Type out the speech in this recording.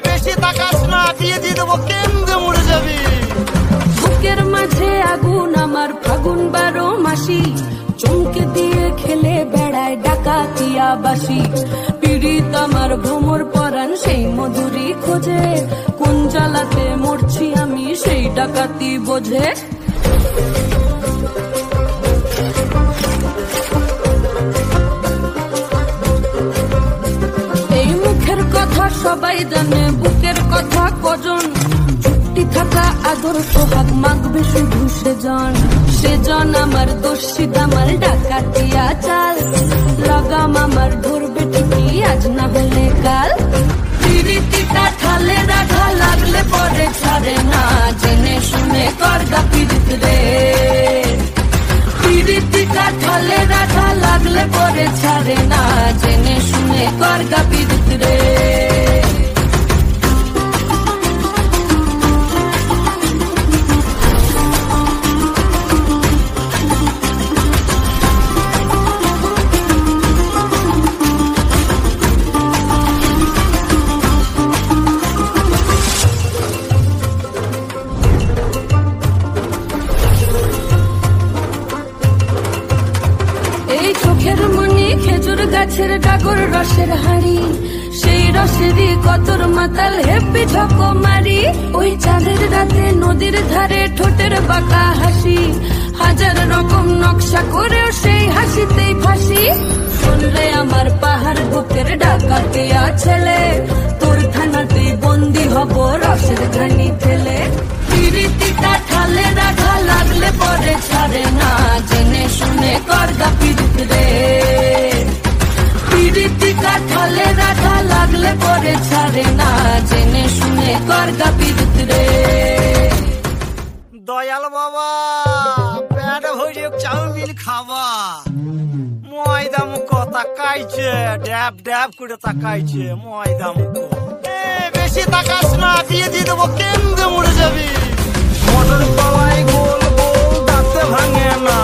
বেশি তাকাস না, বিয়ে দিয়ে দেবো, কেন্দ্রে মরে যাবি। বুকের মাঝে আগুন আমার ফাগুন 12 মাসি, চমকে দিয়ে খেলে বেড়ায় ডাকাতিয়া বাসি। পীড়িত আমার ভ্রমর পরাণ সেই মধুরী খোঁজে, কোন জ্বালাতে মরছি আমি সেই ডাকাতি বোঝে। এই মুখের কথা সবাই জানে, বুকের কথা কজন, চুক্তি থাকা আদর সোহাগ মাগবে শুধু সেজন আমার দোষিত আমার ডাকাতিয়া চাল, লাগাম আমার ধরবে ঠিকই আজ না হলে কাল। পিরিতিটা ঠালে রাখা লাগলে পরে ছাড়ে না, জেনে শুনে করগা পিরিত রে। পিরিতিটা ঠালে রাখা লাগলে পরে ছাড়ে না, জেনে শুনে করগা পিরিত রে। এই চোখের মনি খেজুর গাছের ডাগর রসের হাড়ি, সেই রসেরই কতর মাতাল হেপি ঝকো মারি। ওই চাঁদের রাতে নদীর ধারে ঠোঁটের বাঁকা হাসি, হাজার রকম নকশা করেও সেই হাসিতেই ফাঁসি। শুনলে আমার পাহাড় বুকের ডাকাতিয়া ছেলে, তোর থানাতেই বন্দি হব রসের ঘানি ফেলে। পিরিতিটা ঠালে রাখা লাগলে পরে ছাড়ে না, জেনে শুনে করগা পিরিত রে। পিরিতিটা ঠালে রাখা লাগলে পরে ছাড়ে না, জেনে শুনে করগা পিরিত রে। দয়াল বাবা, পেট ভরে চাউমিন খাবা। ময়দা মুখ তাকাইছে, ড্যাব ড্যাব করে তাকাইছে ময়দা মুখ। বেশি তাকাস না, বিয়ে দিয়ে দেবো, কেন্দ্রে মরে যাবি। মটর কলাই গোল গোল দাঁতে ভাঙে না।